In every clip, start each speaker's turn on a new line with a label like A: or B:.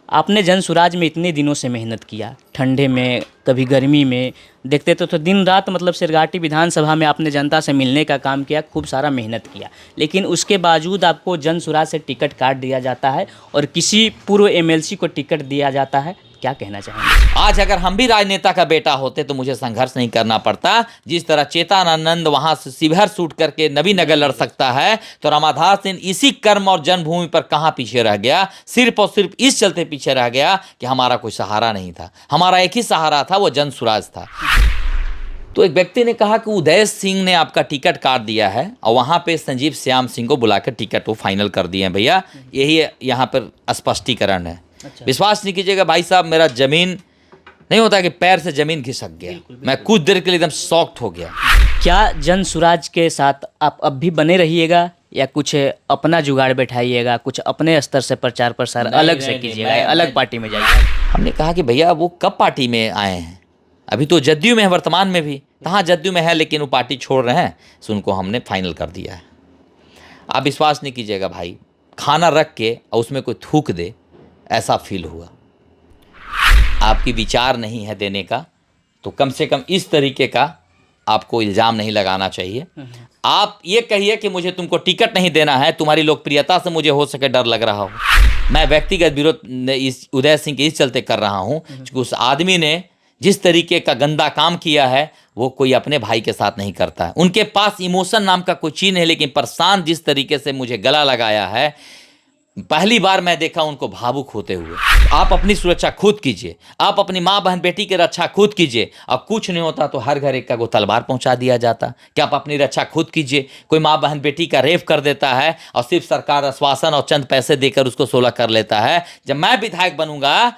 A: आपने जन सुराज में इतने दिनों से मेहनत किया, ठंडे में, कभी गर्मी में, देखते तो दिन रात मतलब सिरघाटी विधानसभा में आपने जनता से मिलने का काम किया, खूब सारा मेहनत किया, लेकिन उसके बावजूद आपको जन सुराज से टिकट काट दिया जाता है और किसी पूर्व एमएलसी को टिकट दिया जाता है। क्या कहना चाहेंगे?
B: आज अगर हम भी राजनेता का बेटा होते तो मुझे संघर्ष नहीं करना पड़ता। जिस तरह चेतनानंद वहां से शिवहर शूट करके नबीनगर लड़ सकता है, तो रामाधार सिंह इसी कर्म और जन्मभूमि पर कहां पीछे रह गया? सिर्फ और सिर्फ इस चलते पीछे रह गया कि हमारा कोई सहारा नहीं था। हमारा एक ही सहारा था, वो जन सुराज था। तो एक व्यक्ति ने कहा कि उदय सिंह ने आपका टिकट काट दिया है, और वहां पे संजीव श्याम सिंह को बुलाकर टिकट वो फाइनल कर दिए हैं। भैया, यही यहाँ पर स्पष्टीकरण है।
A: अच्छा।
B: विश्वास नहीं कीजिएगा भाई साहब, मेरा जमीन नहीं होता कि पैर से जमीन खिसक गया। मैं कुछ देर के लिए एकदम शॉक्ड हो गया।
A: क्या जन सुराज के साथ आप अब भी बने रहिएगा या कुछ अपना जुगाड़ बैठाइएगा, कुछ अपने स्तर से प्रचार प्रसार अलग से कीजिएगा, अलग पार्टी में जाइएगा?
B: हमने कहा कि भैया वो कब पार्टी में आए हैं? अभी तो जदयू में है, वर्तमान में भी कहाँ जदयू में है, लेकिन वो पार्टी छोड़ रहे हैं, सो उनको हमने फाइनल कर दिया है। आप विश्वास नहीं कीजिएगा भाई, खाना रख के और उसमें कोई थूक दे, ऐसा फील हुआ। आपकी विचार नहीं है देने का, तो कम से कम इस तरीके का आपको इल्ज़ाम नहीं लगाना चाहिए। आप ये कहिए कि मुझे तुमको टिकट नहीं देना है, तुम्हारी लोकप्रियता से मुझे हो सके डर लग रहा हो। मैं व्यक्तिगत विरोध इस उदय सिंह के इस चलते कर रहा हूँ क्योंकि उस आदमी ने जिस तरीके का गंदा काम किया है वो कोई अपने भाई के साथ नहीं करता है। उनके पास इमोशन नाम का कोई चीज़ है, लेकिन प्रशांत जिस तरीके से मुझे गला लगाया है, पहली बार मैं देखा उनको भावुक होते हुए। आप अपनी सुरक्षा खुद कीजिए, आप अपनी माँ बहन बेटी की रक्षा खुद कीजिए। अब कुछ नहीं होता तो हर घर एक का वो तलवार पहुंचा दिया जाता। क्या आप अपनी रक्षा खुद कीजिए? कोई माँ बहन बेटी का रेप कर देता है और सिर्फ सरकार आश्वासन और चंद पैसे देकर उसको 16 कर लेता है। जब मैं विधायक बनूंगा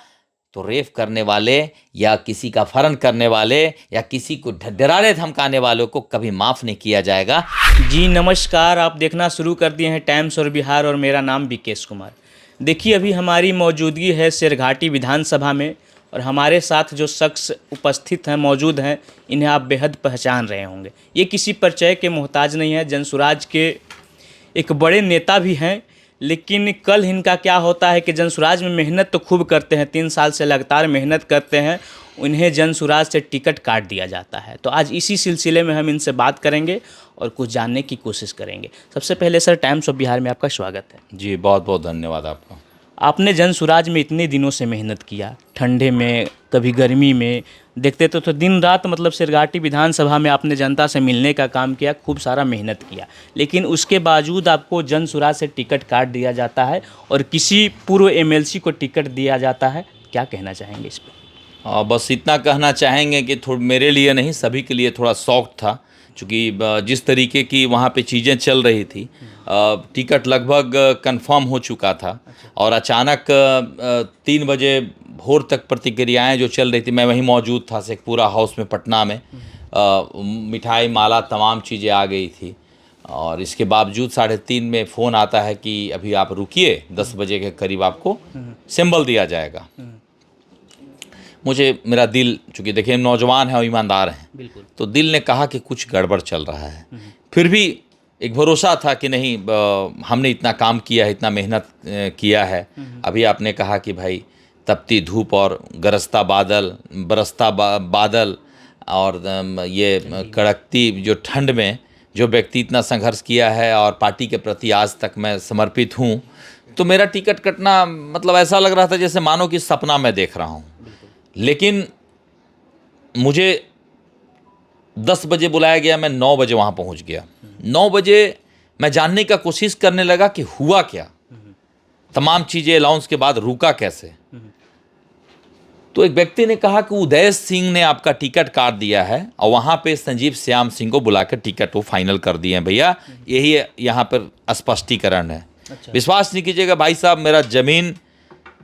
B: तो रेप करने वाले या किसी का फरण करने वाले या किसी को डराने धमकाने वालों को कभी माफ़ नहीं किया जाएगा।
A: जी नमस्कार, आप देखना शुरू कर दिए हैं टाइम्स और बिहार और मेरा नाम विकेश कुमार। देखिए, अभी हमारी मौजूदगी है सिरघाटी विधानसभा में और हमारे साथ जो शख्स उपस्थित हैं, मौजूद हैं, इन्हें आप बेहद पहचान रहे होंगे। ये किसी परिचय के मोहताज नहीं है, जनसुराज के एक बड़े नेता भी हैं, लेकिन कल इनका क्या होता है कि जनसुराज में मेहनत तो खूब करते हैं, 3 साल से लगातार मेहनत करते हैं, उन्हें जनसुराज से टिकट काट दिया जाता है। तो आज इसी सिलसिले में हम इनसे बात करेंगे और कुछ जानने की कोशिश करेंगे। सबसे पहले सर, टाइम्स ऑफ बिहार में आपका स्वागत है।
B: जी बहुत बहुत धन्यवाद आपका।
A: आपने जनसुराज में इतने दिनों से मेहनत किया, ठंडे में, कभी गर्मी में, देखते तो दिन रात मतलब सिरघाटी विधानसभा में आपने जनता से मिलने का काम किया, खूब सारा मेहनत किया, लेकिन उसके बावजूद आपको जनसुराज से टिकट काट दिया जाता है और किसी पूर्व एमएलसी को टिकट दिया जाता है। क्या कहना चाहेंगे इस पर?
B: बस इतना कहना चाहेंगे कि थोड़ा मेरे लिए नहीं, सभी के लिए थोड़ा शौक था, क्योंकि जिस तरीके की वहाँ पे चीज़ें चल रही थी, टिकट लगभग कंफर्म हो चुका था और अचानक 3 बजे भोर तक प्रतिक्रियाएं जो चल रही थी, मैं वहीं मौजूद था शेखपुरा हाउस में पटना में। मिठाई माला तमाम चीज़ें आ गई थी और इसके बावजूद 3:30 में फ़ोन आता है कि अभी आप रुकिए, 10 बजे के करीब आपको सिंबल दिया जाएगा। मुझे मेरा दिल, चूँकि देखिए नौजवान है और ईमानदार हैं,
A: बिल्कुल,
B: तो दिल ने कहा कि कुछ गड़बड़ चल रहा है। फिर भी एक भरोसा था कि नहीं, हमने इतना काम किया है, इतना मेहनत किया है। अभी आपने कहा कि भाई तपती धूप और गरजता बादल, बरसता बादल और ये कड़कती जो ठंड में जो व्यक्ति इतना संघर्ष किया है और पार्टी के प्रति आज तक मैं समर्पित हूँ, तो मेरा टिकट कटना मतलब ऐसा लग रहा था जैसे मानो कि सपना मैं देख रहा हूँ। लेकिन मुझे 10 बजे बुलाया गया, मैं 9 बजे वहाँ पहुँच गया। 9 बजे मैं जानने का कोशिश करने लगा कि हुआ क्या, तमाम चीज़ें अलाउंस के बाद रुका कैसे। तो एक व्यक्ति ने कहा कि उदय सिंह ने आपका टिकट काट दिया है और वहाँ पे संजीव श्याम सिंह को बुलाकर टिकट वो फाइनल कर दिए हैं। भैया, यही यहाँ पर स्पष्टीकरण है।
A: अच्छा।
B: विश्वास नहीं कीजिएगा भाई साहब, मेरा जमीन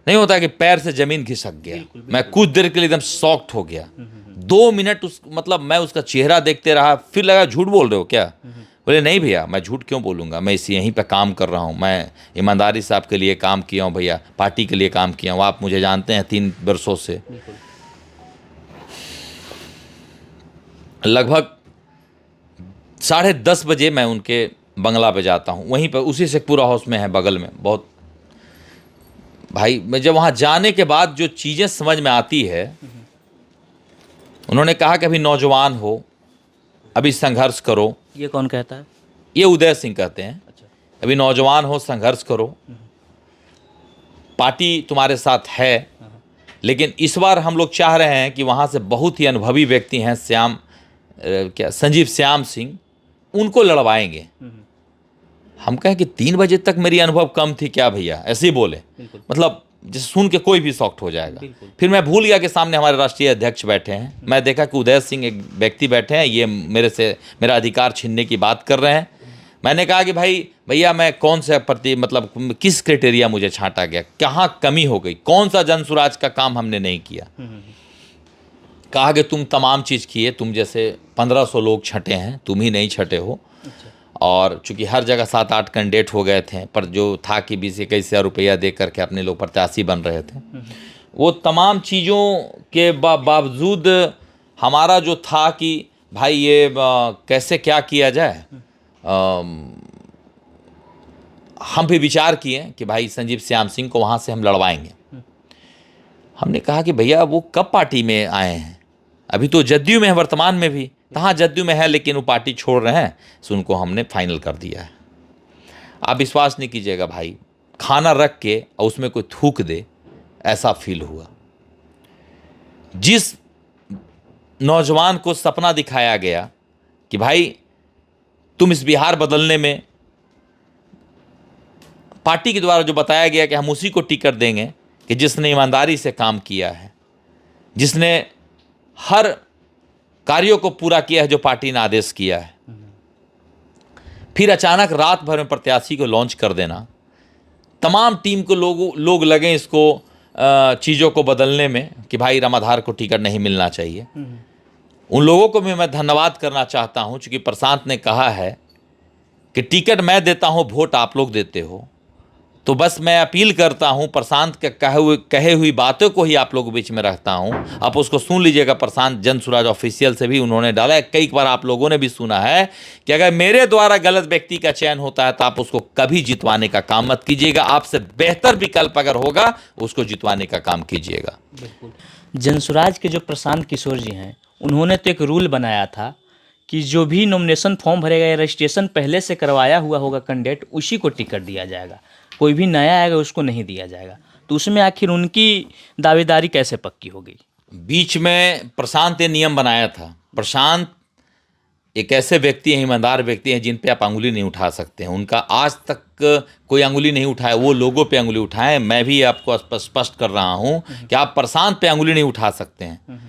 B: नहीं होता कि पैर से जमीन खिसक गया। मैं कुछ देर के लिए एकदम शॉक्ड हो गया। 2 मिनट मतलब मैं उसका चेहरा देखते रहा, फिर लगा झूठ बोल रहे हो क्या? बोले नहीं भैया, मैं झूठ क्यों बोलूँगा, मैं यहीं पे काम कर रहा हूँ, मैं ईमानदारी से आपके लिए काम किया हूँ भैया, पार्टी के लिए काम किया हूँ, आप मुझे जानते हैं 3 वर्षों से। लगभग 10:30 बजे मैं उनके बंगला पे जाता हूँ, वहीं पर उसी शेखपुरा हाउस में है, बगल में, बहुत भाई मैं जब वहाँ जाने के बाद जो चीज़ें समझ में आती है, उन्होंने कहा कि अभी नौजवान हो, अभी संघर्ष करो।
A: ये कौन कहता है?
B: ये उदय सिंह कहते हैं।
A: अच्छा।
B: अभी नौजवान हो, संघर्ष करो, पार्टी तुम्हारे साथ है। लेकिन इस बार हम लोग चाह रहे हैं कि वहाँ से बहुत ही अनुभवी व्यक्ति हैं संजीव श्याम सिंह, उनको लड़वाएंगे। हम कहें कि 3 बजे तक मेरी अनुभव कम थी क्या भैया, ऐसे ही बोले। मतलब जिसे सुन के कोई भी शॉक्ट हो जाएगा। फिर मैं भूल गया कि सामने हमारे राष्ट्रीय अध्यक्ष बैठे हैं। मैं देखा कि उदय सिंह एक व्यक्ति बैठे हैं, ये मेरा अधिकार छीनने की बात कर रहे हैं। मैंने कहा कि भैया मैं कौन से मतलब किस क्राइटेरिया मुझे छांटा गया, कहाँ कमी हो गई, कौन सा जन सुराज का काम हमने नहीं किया। कहा कि तुम तमाम चीज़ किए, तुम जैसे 1500 लोग छंटे हैं, तुम ही नहीं छंटे हो। और चूंकि हर जगह 7-8 कैंडिडेट हो गए थे, पर जो था कि 20-21 हज़ार रुपया दे करके अपने लोग प्रत्याशी बन रहे थे, वो तमाम चीज़ों के बावजूद हमारा जो था कि भाई ये कैसे क्या किया जाए, हम भी विचार किए कि भाई संजीव श्याम सिंह को वहाँ से हम लड़वाएंगे। हमने कहा कि भैया वो कब पार्टी में आए हैं, अभी तो जदयू में है, वर्तमान में भी हाँ जदयू में है, लेकिन वो पार्टी छोड़ रहे हैं, सो उनको हमने फाइनल कर दिया है। आप विश्वास नहीं कीजिएगा भाई, खाना रख के और उसमें कोई थूक दे, ऐसा फील हुआ। जिस नौजवान को सपना दिखाया गया कि भाई तुम इस बिहार बदलने में, पार्टी के द्वारा जो बताया गया कि हम उसी को टिकट देंगे कि जिसने ईमानदारी से काम किया है, जिसने हर कार्यों को पूरा किया है जो पार्टी ने आदेश किया है। फिर अचानक रात भर में प्रत्याशी को लॉन्च कर देना, तमाम टीम को लोग लगे इसको चीज़ों को बदलने में कि भाई रामाधार को टिकट नहीं मिलना चाहिए। उन लोगों को भी मैं धन्यवाद करना चाहता हूं, चूँकि प्रशांत ने कहा है कि टिकट मैं देता हूं, वोट आप लोग देते हो। तो बस मैं अपील करता हूं, प्रशांत के कहे हुई बातों को ही आप लोगों के बीच में रखता हूं, आप उसको सुन लीजिएगा। प्रशांत जन सुराज ऑफिशियल से भी उन्होंने डाला है, कई बार आप लोगों ने भी सुना है कि अगर मेरे द्वारा गलत व्यक्ति का चयन होता है तो आप उसको कभी जितवाने का काम मत कीजिएगा, आपसे बेहतर विकल्प अगर होगा उसको जितवाने का काम कीजिएगा।
A: बिल्कुल। जनसुराज के जो प्रशांत किशोर जी हैं, उन्होंने तो एक रूल बनाया था कि जो भी नॉमिनेशन फॉर्म भरेगा या रजिस्ट्रेशन पहले से करवाया हुआ होगा कैंडिडेट, उसी को टिकट दिया जाएगा, कोई भी नया आएगा उसको नहीं दिया जाएगा। तो उसमें आखिर उनकी दावेदारी कैसे पक्की हो गई?
B: बीच में प्रशांत ने नियम बनाया था। प्रशांत एक ऐसे व्यक्ति हैं, ईमानदार व्यक्ति हैं, जिन पे आप अंगुली नहीं उठा सकते हैं। उनका आज तक कोई अंगुली नहीं उठाया, वो लोगों पे अंगुली उठाएं। मैं भी आपको स्पष्ट कर रहा हूं कि आप प्रशांत पे अंगुली नहीं उठा सकते हैं।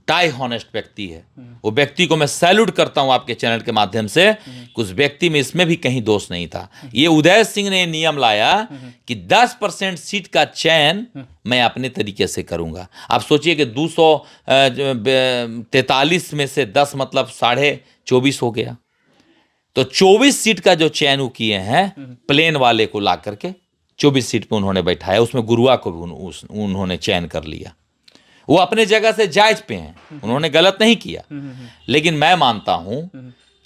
B: टाई हॉनेस्ट व्यक्ति है वो, व्यक्ति को मैं सैल्यूट करता हूं आपके चैनल के माध्यम से। उस व्यक्ति में इसमें भी कहीं दोष नहीं था। ये उदय सिंह ने नियम लाया कि 10% सीट का चयन मैं अपने तरीके से करूंगा। आप सोचिए कि 243 में से 10 मतलब 24.5 हो गया, तो 24 सीट का जो चयन वो किए हैं, प्लेन वाले को ला करके 24 सीट पे उन्होंने बैठाया। उसमें गुरुआ को भी उन्होंने चयन कर लिया। वो अपने जगह से जायज पे हैं, उन्होंने गलत नहीं किया। लेकिन मैं मानता हूं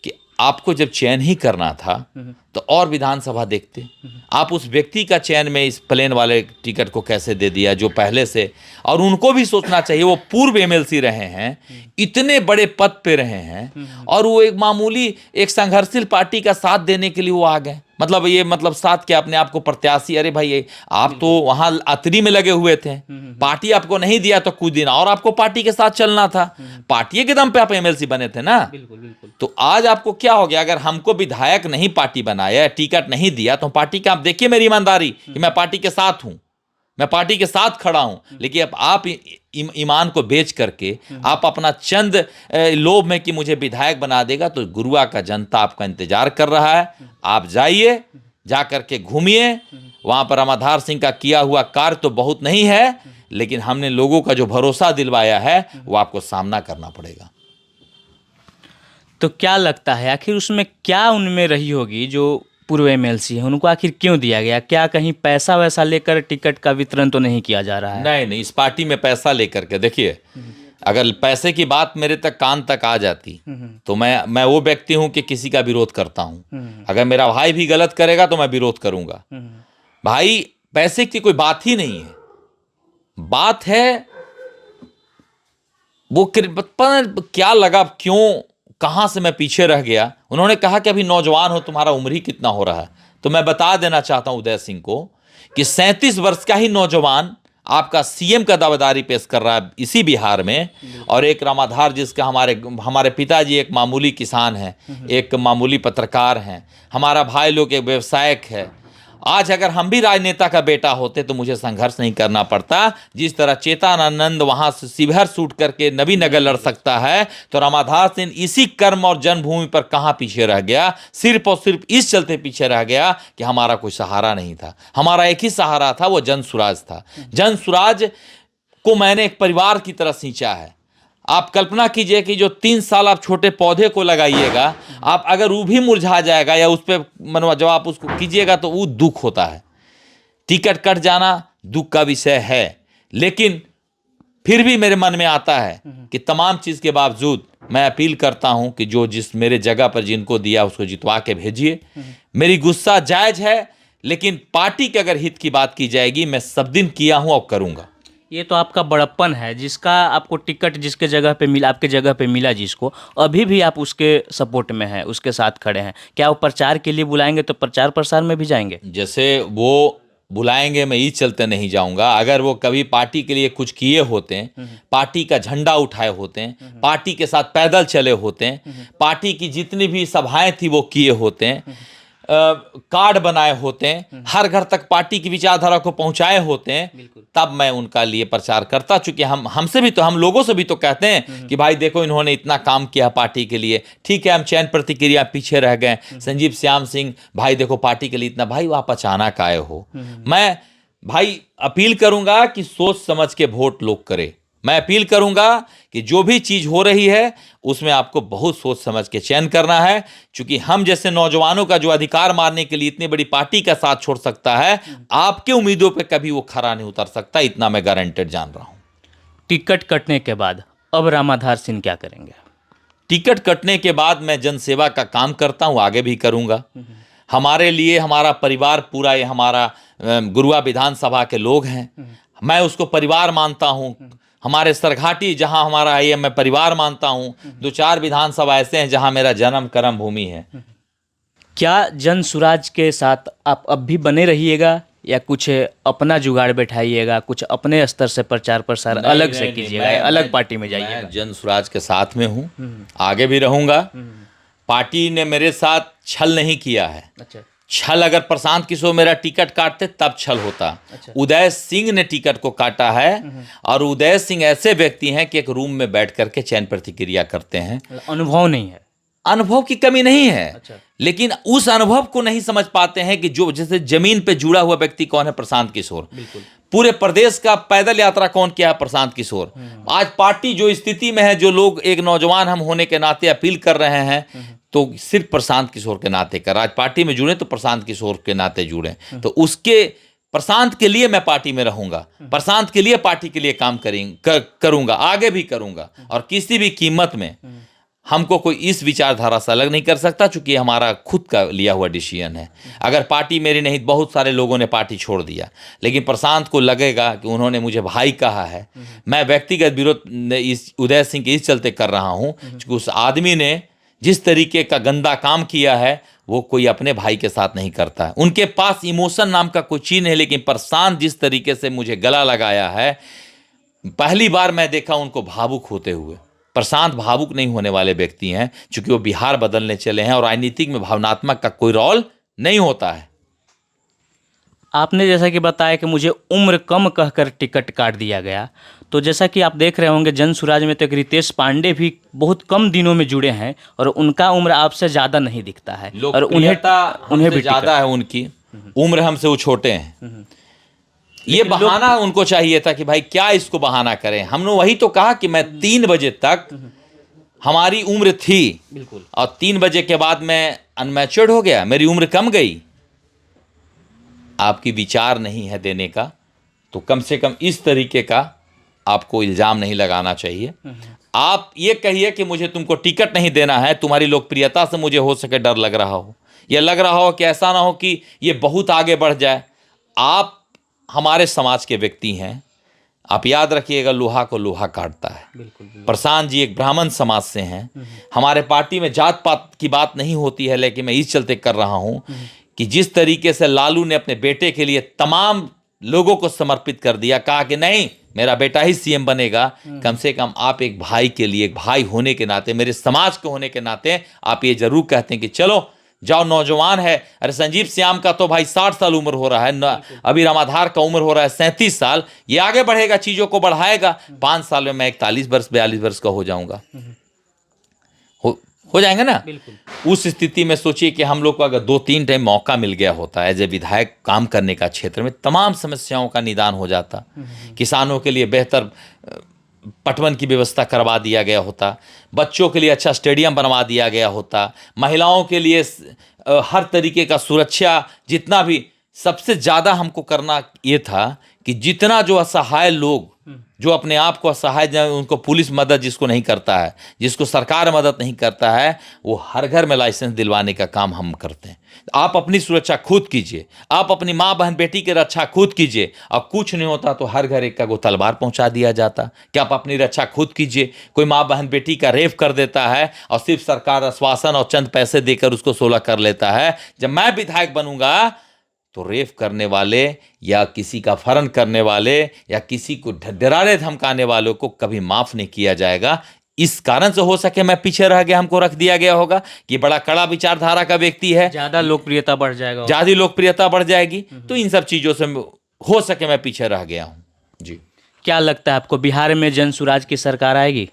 B: कि आपको जब चयन ही करना था तो और विधानसभा देखते। आप उस व्यक्ति का चयन में इस प्लेन वाले टिकट को कैसे दे दिया जो पहले से, और उनको भी सोचना चाहिए, वो पूर्व एमएलसी रहे हैं, इतने बड़े पद पे रहे हैं, और वो एक मामूली एक संघर्षशील पार्टी का साथ देने के लिए वो आ गए। मतलब ये मतलब साथ के अपने आप को प्रत्याशी, अरे भाई आप तो वहां अतरी में लगे हुए थे, पार्टी आपको नहीं दिया तो कुछ दिन और आपको पार्टी के साथ चलना था, पार्टी के दम पे आप एमएलसी बने थे ना।
A: बिल्कुल बिल्कुल।
B: तो आज आपको क्या हो गया? अगर हमको विधायक नहीं पार्टी बनाया, टिकट नहीं दिया, तो पार्टी का, आप देखिए मेरी ईमानदारी कि मैं पार्टी के साथ हूं, मैं पार्टी के साथ खड़ा हूं। लेकिन अब आप ईमान को बेच करके आप अपना चंद लोभ में कि मुझे विधायक बना देगा, तो गुरुआ का जनता आपका इंतजार कर रहा है। आप जाइए, जा करके घूमिए, वहां पर रामाधार सिंह का किया हुआ कार्य तो बहुत नहीं है, लेकिन हमने लोगों का जो भरोसा दिलवाया है वो आपको सामना करना पड़ेगा।
A: तो क्या लगता है आखिर उसमें क्या उनमें रही होगी जो पूर्व एमएलसी है, उनको आखिर क्यों दिया गया? क्या कहीं पैसा वैसा लेकर टिकट का वितरण तो नहीं किया जा रहा है?
B: नहीं, इस पार्टी में पैसा लेकर के, देखिए अगर पैसे की बात मेरे तक कान तक आ जाती तो मैं वो व्यक्ति हूं कि किसी का विरोध करता हूं। अगर मेरा भाई भी गलत करेगा तो मैं विरोध करूंगा। भाई पैसे की कोई बात ही नहीं है, बात है वो पता नहीं क्या लगा, क्यों कहां से मैं पीछे रह गया। उन्होंने कहा कि अभी नौजवान हो, तुम्हारा उम्र ही कितना हो रहा है। तो मैं बता देना चाहता हूं उदय सिंह को कि 37 वर्ष का ही नौजवान आपका सीएम का दावेदारी पेश कर रहा है इसी बिहार में, और एक रामाधार जिसका हमारे पिताजी एक मामूली किसान हैं, एक मामूली पत्रकार हैं, हमारा भाई लोग एक व्यवसायक है। आज अगर हम भी राजनेता का बेटा होते तो मुझे संघर्ष नहीं करना पड़ता। जिस तरह चेतनानंद वहां से शिवहर शूट करके नबीनगर लड़ सकता है, तो रामाधार सिंह इसी कर्म और जन्मभूमि पर कहां पीछे रह गया? सिर्फ और सिर्फ इस चलते पीछे रह गया कि हमारा कोई सहारा नहीं था। हमारा एक ही सहारा था, वो जन सुराज था। जन सुराज को मैंने एक परिवार की तरह सींचा है। आप कल्पना कीजिए कि जो 3 साल आप छोटे पौधे को लगाइएगा, आप अगर वो भी मुरझा जाएगा या उस पर मनवा जब आप उसको कीजिएगा तो वो दुख होता है। टिकट कट जाना दुख का विषय है, लेकिन फिर भी मेरे मन में आता है कि तमाम चीज़ के बावजूद मैं अपील करता हूं कि जो जिस मेरे जगह पर जिनको दिया उसको जितवा के भेजिए। मेरी गुस्सा जायज है, लेकिन पार्टी के अगर हित की बात की जाएगी, मैं सब दिन किया हूं और करूंगा।
A: ये तो आपका बड़प्पन है, जिसका आपको टिकट जिसके जगह पे मिला, आपके जगह पे मिला जिसको, अभी भी आप उसके सपोर्ट में हैं, उसके साथ खड़े हैं। क्या वो प्रचार के लिए बुलाएंगे तो प्रचार प्रसार में भी जाएंगे?
B: जैसे वो बुलाएंगे मैं इस चलते नहीं जाऊंगा। अगर वो कभी पार्टी के लिए कुछ किए होते हैं, पार्टी का झंडा उठाए होते हैं, पार्टी के साथ पैदल चले होते हैं, पार्टी की जितनी भी सभाएं थी वो किए होते हैं, कार्ड बनाए होते हैं, हर घर तक पार्टी की विचारधारा को पहुंचाए होते हैं, तब मैं उनका लिए प्रचार करता। चूंकि हमसे भी तो, हम लोगों से भी तो कहते हैं कि भाई देखो इन्होंने इतना काम किया पार्टी के लिए। ठीक है, हम चयन प्रतिक्रिया पीछे रह गए। संजीव श्याम सिंह भाई देखो पार्टी के लिए इतना, भाई आप अचानक आए हो। मैं भाई अपील करूंगा कि सोच समझ के वोट लोग करें। मैं अपील करूंगा कि जो भी चीज हो रही है उसमें आपको बहुत सोच समझ के चयन करना है, क्योंकि हम जैसे नौजवानों का जो अधिकार मारने के लिए इतनी बड़ी पार्टी का साथ छोड़ सकता है, आपके उम्मीदों पे कभी वो खरा नहीं उतर सकता, इतना मैं गारंटेड जान रहा हूं।
A: टिकट कटने के बाद अब रामाधार सिंह क्या करेंगे?
B: टिकट कटने के बाद मैं जनसेवा का काम करता हूं, आगे भी करूंगा। हमारे लिए हमारा परिवार पूरा, ये हमारा गुरुआ विधानसभा के लोग हैं, मैं उसको परिवार मानता हूं। हमारे सरघाटी जहां हमारा है, ये मैं परिवार मानता हूं। 2-4 विधानसभा ऐसे हैं जहां मेरा जन्म कर्म भूमि है।
A: क्या जन सुराज के साथ आप अब भी बने रहिएगा, या कुछ अपना जुगाड़ बैठाइएगा, कुछ अपने स्तर से प्रचार प्रसार अलग से कीजिएगा, अलग पार्टी में जाइएगा?
B: मैं जन सुराज के साथ में हूं, आगे भी रहूंगा। पार्टी ने मेरे साथ छल नहीं किया है।
A: अच्छा।
B: छल अगर प्रशांत किशोर मेरा टिकट काटते तब छल होता।
A: अच्छा।
B: उदय सिंह ने टिकट को काटा है, और उदय सिंह ऐसे व्यक्ति हैं कि एक रूम में बैठ करके चयन प्रतिक्रिया करते हैं।
A: अनुभव नहीं है?
B: अनुभव की कमी नहीं है।
A: अच्छा।
B: लेकिन उस अनुभव को नहीं समझ पाते हैं कि जो जैसे जमीन पे जुड़ा हुआ व्यक्ति कौन है? प्रशांत किशोर।
A: बिल्कुल।
B: पूरे प्रदेश का पैदल यात्रा कौन किया है? प्रशांत किशोर। आज पार्टी जो स्थिति में है, जो लोग एक नौजवान हम होने के नाते अपील कर रहे हैं, तो सिर्फ प्रशांत किशोर के नाते कर, आज पार्टी में जुड़े तो प्रशांत किशोर के नाते जुड़े। तो उसके प्रशांत के लिए मैं पार्टी में रहूंगा, प्रशांत के लिए पार्टी के लिए काम करूंगा, आगे भी करूंगा, और किसी भी कीमत में हमको कोई इस विचारधारा से अलग नहीं कर सकता, चूंकि हमारा खुद का लिया हुआ डिसीजन है। अगर पार्टी मेरी नहीं, बहुत सारे लोगों ने पार्टी छोड़ दिया, लेकिन प्रशांत को लगेगा कि उन्होंने मुझे भाई कहा है। मैं व्यक्तिगत विरोध इस उदय सिंह के इस चलते कर रहा हूं, क्योंकि उस आदमी ने जिस तरीके का गंदा काम किया है वो कोई अपने भाई के साथ नहीं करता है। उनके पास इमोशन नाम का कोई चीज है, लेकिन प्रशांत जिस तरीके से मुझे गला लगाया है, पहली बार मैं देखा उनको भावुक होते हुए। प्रशांत भावुक नहीं होने वाले व्यक्ति हैं, क्योंकि वो बिहार बदलने चले हैं, और राजनीतिक में भावनात्मक का कोई रोल नहीं होता है।
A: आपने जैसा कि बताया कि मुझे उम्र कम कहकर टिकट काट दिया गया, तो जैसा कि आप देख रहे होंगे जन सुराज में तो एक रितेश पांडे भी बहुत कम दिनों में जुड़े हैं, और उनका उम्र आपसे ज़्यादा नहीं दिखता है, और उन्हें भी
B: ज़्यादा है, उनकी उम्र हमसे वो छोटे हैं। ये बहाना उनको चाहिए था कि भाई क्या इसको बहाना करें। हमने वही तो कहा कि मैं 3 बजे तक हमारी उम्र थी,
A: बिल्कुल,
B: और 3 बजे के बाद मैं अनमैच्योर्ड हो गया, मेरी उम्र कम गई। आपकी विचार नहीं है देने का, तो कम से कम इस तरीके का आपको इल्ज़ाम नहीं लगाना चाहिए। आप ये कहिए कि मुझे तुमको टिकट नहीं देना है, तुम्हारी लोकप्रियता से मुझे हो सके डर लग रहा हो, या लग रहा हो कि ऐसा ना हो कि ये बहुत आगे बढ़ जाए। आप हमारे समाज के व्यक्ति हैं। आप याद रखिएगा, लोहा को लोहा काटता है।
A: बिल्कुल बिल्कुल।
B: प्रशांत जी एक ब्राह्मण समाज से हैं। हमारे पार्टी में जात पात की बात नहीं होती है, लेकिन मैं इस चलते कर रहा हूं कि जिस तरीके से लालू ने अपने बेटे के लिए तमाम लोगों को समर्पित कर दिया, कहा कि नहीं मेरा बेटा ही सीएम बनेगा, कम से कम आप एक भाई के लिए, एक भाई होने के नाते, मेरे समाज के होने के नाते आप ये जरूर कहते हैं कि चलो जाओ, नौजवान है। अरे संजीव श्याम का तो भाई 60 साल उम्र हो रहा है, अभी रामाधार का उम्र हो रहा है 37 साल। ये आगे बढ़ेगा, चीजों को बढ़ाएगा। 5 साल में मैं 41 वर्ष 42 वर्ष का हो जाऊंगा, हो जाएंगे ना। उस स्थिति में सोचिए कि हम लोग को अगर 2-3 टाइम मौका मिल गया होता एज ए विधायक काम करने का, क्षेत्र में तमाम समस्याओं का निदान हो जाता, किसानों के लिए बेहतर पटवन की व्यवस्था करवा दिया गया होता, बच्चों के लिए अच्छा स्टेडियम बनवा दिया गया होता, महिलाओं के लिए हर तरीके का सुरक्षा, जितना भी सबसे ज़्यादा हमको करना ये था कि जितना जो असहाय लोग, जो अपने आप को असहाय, उनको पुलिस मदद जिसको नहीं करता है, जिसको सरकार मदद नहीं करता है, वो हर घर में लाइसेंस दिलवाने का काम हम करते हैं। आप अपनी सुरक्षा खुद कीजिए, आप अपनी माँ बहन बेटी की रक्षा खुद कीजिए। अब कुछ नहीं होता तो हर घर एक का गो तलवार पहुंचा दिया जाता कि आप अपनी रक्षा खुद कीजिए। कोई माँ बहन बेटी का रेप कर देता है और सिर्फ सरकार आश्वासन और चंद पैसे देकर उसको 16 कर लेता है। जब मैं विधायक बनूंगा तो रेप करने वाले या किसी का फरन करने वाले या किसी को डराने धमकाने वालों को कभी माफ नहीं किया जाएगा। इस कारण से हो सके मैं पीछे रह गया, हमको रख दिया गया होगा कि बड़ा कड़ा विचारधारा का व्यक्ति है,
A: ज्यादा लोकप्रियता बढ़ जाएगा,
B: ज्यादा लोकप्रियता बढ़ जाएगी, तो इन सब चीजों से हो सके मैं पीछे रह गया हूं जी।
A: क्या लगता है आपको, बिहार में जन सुराज की सरकार आएगी?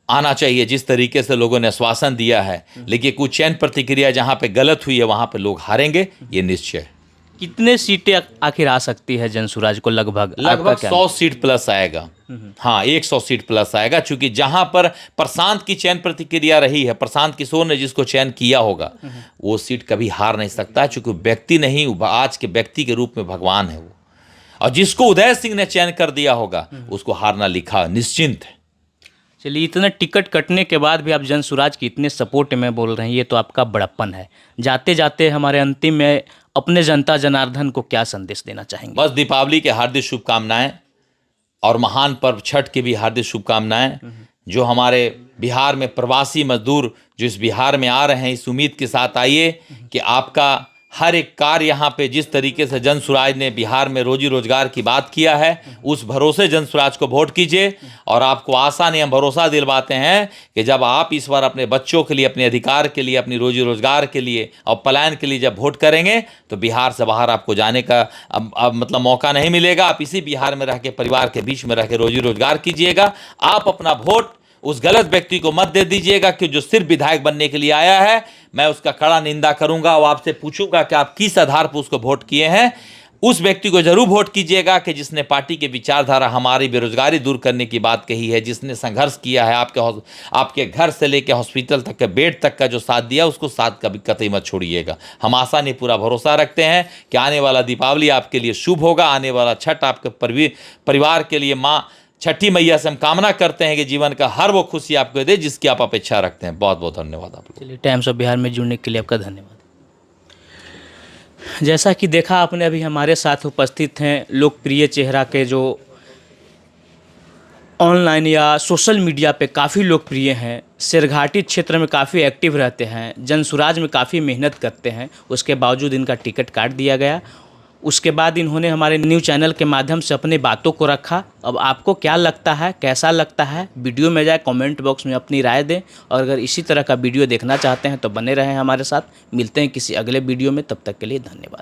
B: आना चाहिए, जिस तरीके से लोगों ने आश्वासन दिया है, लेकिन कुछ चयन प्रतिक्रिया जहां पे गलत हुई है वहां पे लोग हारेंगे, ये निश्चय।
A: कितने सीटें आखिर आ सकती है जन सुराज को? लगभग
B: 100 सीट प्लस आएगा। हाँ, 100 सीट प्लस आएगा, क्योंकि जहां पर प्रशांत की चयन प्रतिक्रिया रही है, प्रशांत किशोर ने जिसको चयन किया होगा, वो सीट कभी हार नहीं सकता, क्योंकि व्यक्ति नहीं, आज के व्यक्ति के रूप में भगवान है वो। और जिसको उदय सिंह ने चयन कर दिया होगा उसको हारना लिखा निश्चिंत है।
A: चलिए, इतना टिकट कटने के बाद भी आप जन सुराज की इतने सपोर्ट में बोल रहे हैं, ये तो आपका बड़प्पन है। जाते जाते हमारे अंतिम में अपने जनता जनार्दन को क्या संदेश देना चाहेंगे?
B: बस दीपावली के हार्दिक शुभकामनाएं और महान पर्व छठ की भी हार्दिक शुभकामनाएं। जो हमारे बिहार में प्रवासी मजदूर जो इस बिहार में आ रहे हैं, इस उम्मीद के साथ आइए कि आपका हर एक कार्य यहाँ पे, जिस तरीके से जन सुराज ने बिहार में रोजी रोजगार की बात किया है, उस भरोसे जन सुराज को वोट कीजिए। और आपको आशा नहीं, हम भरोसा दिलवाते हैं कि जब आप इस बार अपने बच्चों के लिए, अपने अधिकार के लिए, अपनी रोजी रोजगार के लिए और पलायन के लिए जब वोट करेंगे तो बिहार से बाहर आपको जाने का अब मतलब मौका नहीं मिलेगा। आप इसी बिहार में रह के, परिवार के बीच में रह के रोजी रोजगार कीजिएगा। आप अपना वोट उस गलत व्यक्ति को मत दे दीजिएगा कि जो सिर्फ विधायक बनने के लिए आया है। मैं उसका कड़ा निंदा करूंगा और आपसे पूछूंगा कि आप किस आधार पर उसको वोट किए हैं। उस व्यक्ति को जरूर वोट कीजिएगा कि जिसने पार्टी के विचारधारा, हमारी बेरोजगारी दूर करने की बात कही है, जिसने संघर्ष किया है, आपके घर से लेकर हॉस्पिटल तक के बेड तक का जो साथ दिया, उसको साथ कभी कतई मत छोड़िएगा। हम आशा नहीं, पूरा भरोसा रखते हैं कि आने वाला दीपावली आपके लिए शुभ होगा, आने वाला छठ आपके परिवार के लिए माँ छठी मैया से हम कामना करते हैं कि जीवन का हर वो खुशी आपको दे जिसकी आप अपेक्षा रखते हैं। बहुत बहुत धन्यवाद आप लोग।
A: चलिए, टाइम्स ऑफ बिहार में जुड़ने के लिए आपका धन्यवाद। जैसा कि देखा आपने, अभी हमारे साथ उपस्थित हैं लोकप्रिय चेहरा के, जो ऑनलाइन या सोशल मीडिया पे काफ़ी लोकप्रिय हैं, सिरघाटी क्षेत्र में काफ़ी एक्टिव रहते हैं, जन सुराज में काफ़ी मेहनत करते हैं, उसके बावजूद इनका टिकट काट दिया गया। उसके बाद इन्होंने हमारे न्यूज़ चैनल के माध्यम से अपनी बातों को रखा। अब आपको क्या लगता है, कैसा लगता है, वीडियो में जाए कमेंट बॉक्स में अपनी राय दें। और अगर इसी तरह का वीडियो देखना चाहते हैं तो बने रहें हमारे साथ। मिलते हैं किसी अगले वीडियो में, तब तक के लिए धन्यवाद।